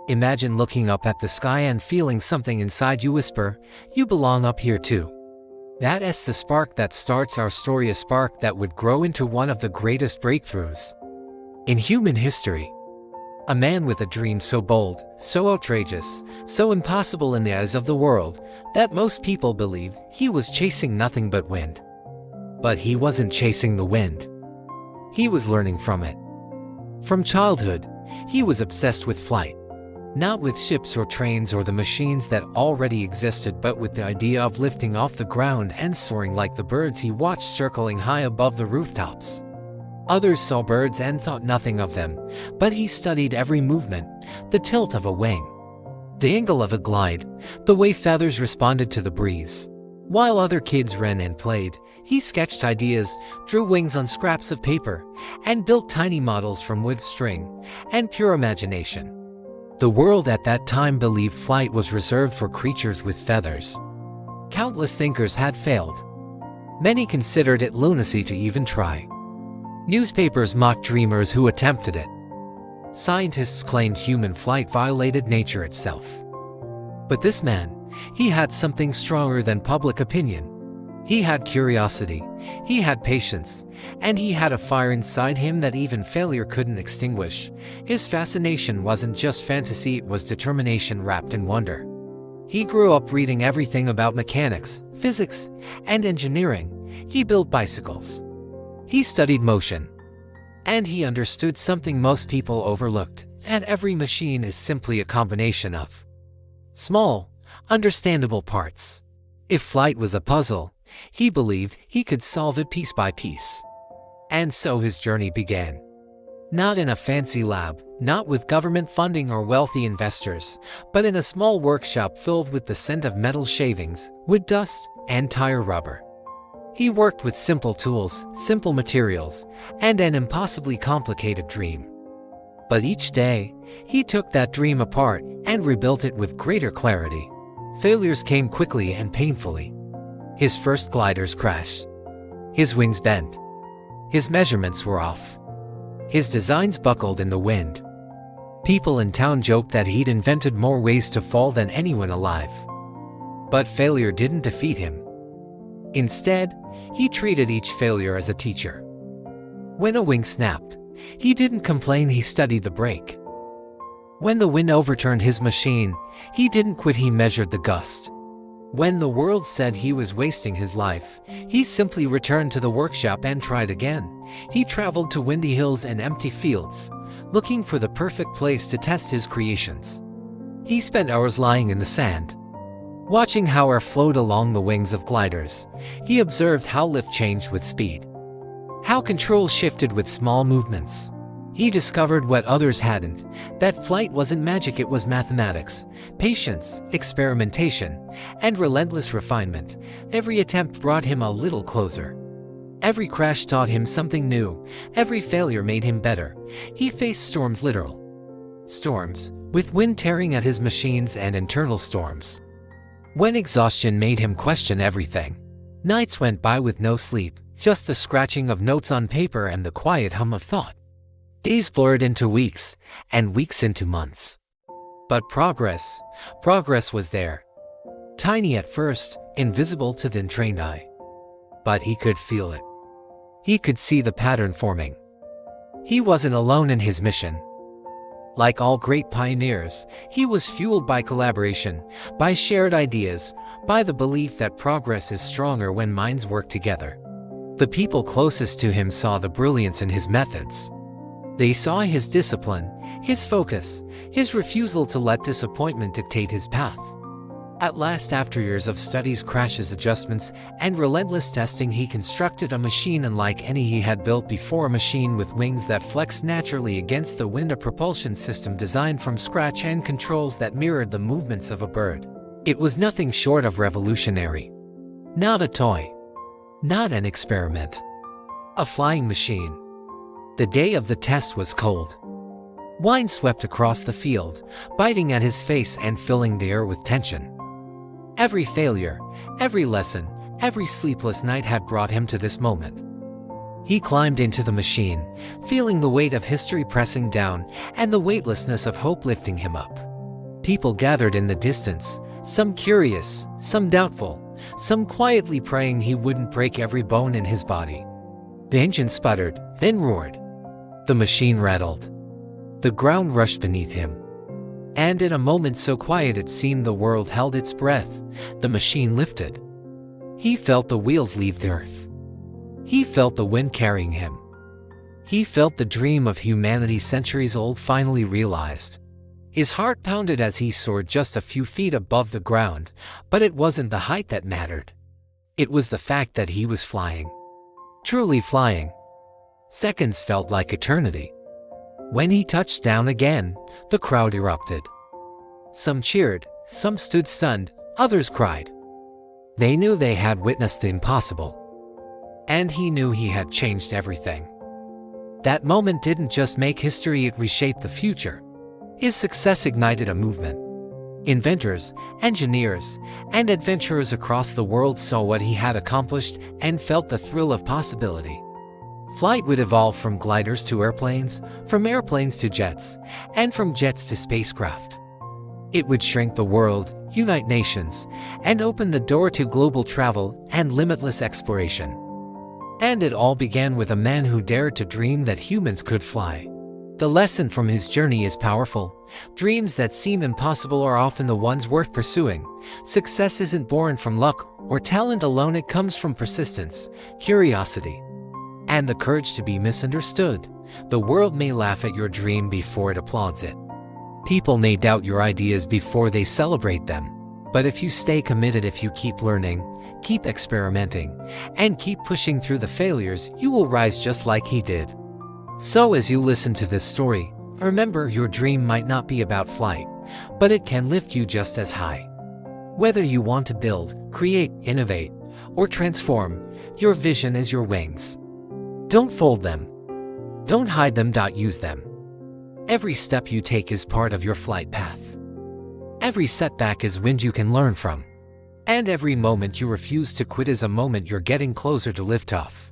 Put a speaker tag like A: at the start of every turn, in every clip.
A: Imagine looking up at the sky and feeling something inside you whisper, "You belong up here too." That is the spark that starts our story, a spark that would grow into one of the greatest breakthroughs in human history. A man with a dream so bold, so outrageous, so impossible in the eyes of the world, that most people believed he was chasing nothing but wind. But he wasn't chasing the wind. He was learning from it. From childhood, he was obsessed with flight. Not with ships or trains or the machines that already existed, but with the idea of lifting off the ground and soaring like the birds he watched circling high above the rooftops. Others saw birds and thought nothing of them, but he studied every movement, the tilt of a wing, the angle of a glide, the way feathers responded to the breeze. While other kids ran and played, he sketched ideas, drew wings on scraps of paper, and built tiny models from wood, string, and pure imagination. The world at that time believed flight was reserved for creatures with feathers. Countless thinkers had failed. Many considered it lunacy to even try. Newspapers mocked dreamers who attempted it. Scientists claimed human flight violated nature itself. But this man, he had something stronger than public opinion. He had curiosity, he had patience, and he had a fire inside him that even failure couldn't extinguish. His fascination wasn't just fantasy, it was determination wrapped in wonder. He grew up reading everything about mechanics, physics, and engineering. He built bicycles. He studied motion. And he understood something most people overlooked, that every machine is simply a combination of small, understandable parts. If flight was a puzzle, he believed he could solve it piece by piece. And so his journey began. Not in a fancy lab, not with government funding or wealthy investors, but in a small workshop filled with the scent of metal shavings, wood dust, and tire rubber. He worked with simple tools, simple materials, and an impossibly complicated dream. But each day, he took that dream apart and rebuilt it with greater clarity. Failures came quickly and painfully. His first gliders crashed. His wings bent. His measurements were off. His designs buckled in the wind. People in town joked that he'd invented more ways to fall than anyone alive. But failure didn't defeat him. Instead, he treated each failure as a teacher. When a wing snapped, he didn't complain, he studied the break. When the wind overturned his machine, he didn't quit, he measured the gust. When the world said he was wasting his life, he simply returned to the workshop and tried again. He traveled to windy hills and empty fields, looking for the perfect place to test his creations. He spent hours lying in the sand, watching how air flowed along the wings of gliders. He observed how lift changed with speed, how control shifted with small movements. He discovered what others hadn't, that flight wasn't magic, it was mathematics, patience, experimentation, and relentless refinement. Every attempt brought him a little closer. Every crash taught him something new. Every failure made him better. He faced storms, literal storms, with wind tearing at his machines, and internal storms when exhaustion made him question everything. Nights went by with no sleep, just the scratching of notes on paper and the quiet hum of thought. Days blurred into weeks, and weeks into months. But progress was there. Tiny at first, invisible to the untrained eye. But he could feel it. He could see the pattern forming. He wasn't alone in his mission. Like all great pioneers, he was fueled by collaboration, by shared ideas, by the belief that progress is stronger when minds work together. The people closest to him saw the brilliance in his methods. They saw his discipline, his focus, his refusal to let disappointment dictate his path. At last, after years of studies, crashes, adjustments, and relentless testing, he constructed a machine unlike any he had built before, a machine with wings that flexed naturally against the wind, a propulsion system designed from scratch and controls that mirrored the movements of a bird. It was nothing short of revolutionary. Not a toy. Not an experiment. A flying machine. The day of the test was cold. Wine swept across the field, biting at his face and filling the air with tension. Every failure, every lesson, every sleepless night had brought him to this moment. He climbed into the machine, feeling the weight of history pressing down and the weightlessness of hope lifting him up. People gathered in the distance, some curious, some doubtful, some quietly praying he wouldn't break every bone in his body. The engine sputtered, then roared. The machine rattled. The ground rushed beneath him. And in a moment so quiet it seemed the world held its breath, the machine lifted. He felt the wheels leave the earth. He felt the wind carrying him. He felt the dream of humanity centuries old finally realized. His heart pounded as he soared just a few feet above the ground, but it wasn't the height that mattered. It was the fact that he was flying. Truly flying. Seconds felt like eternity. When he touched down again, the crowd erupted. Some cheered, some stood stunned, others cried. They knew they had witnessed the impossible. And he knew he had changed everything. That moment didn't just make history, it reshaped the future. His success ignited a movement. Inventors, engineers, and adventurers across the world saw what he had accomplished and felt the thrill of possibility. Flight would evolve from gliders to airplanes, from airplanes to jets, and from jets to spacecraft. It would shrink the world, unite nations, and open the door to global travel and limitless exploration. And it all began with a man who dared to dream that humans could fly. The lesson from his journey is powerful. Dreams that seem impossible are often the ones worth pursuing. Success isn't born from luck or talent alone, it comes from persistence, curiosity, and the courage to be misunderstood. The world may laugh at your dream before it applauds it. People may doubt your ideas before they celebrate them. But if you stay committed, if you keep learning, keep experimenting, and keep pushing through the failures, you will rise just like he did. So as you listen to this story, remember your dream might not be about flight, but it can lift you just as high. Whether you want to build, create, innovate, or transform, your vision is your wings. Don't fold them. Don't hide them. Use them. Every step you take is part of your flight path. Every setback is wind you can learn from. And every moment you refuse to quit is a moment you're getting closer to liftoff.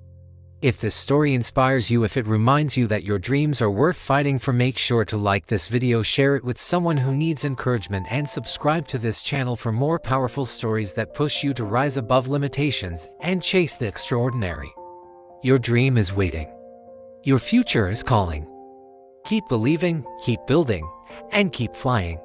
A: If this story inspires you, if it reminds you that your dreams are worth fighting for, make sure to like this video, share it with someone who needs encouragement, and subscribe to this channel for more powerful stories that push you to rise above limitations and chase the extraordinary. Your dream is waiting. Your future is calling. Keep believing, keep building, and keep flying.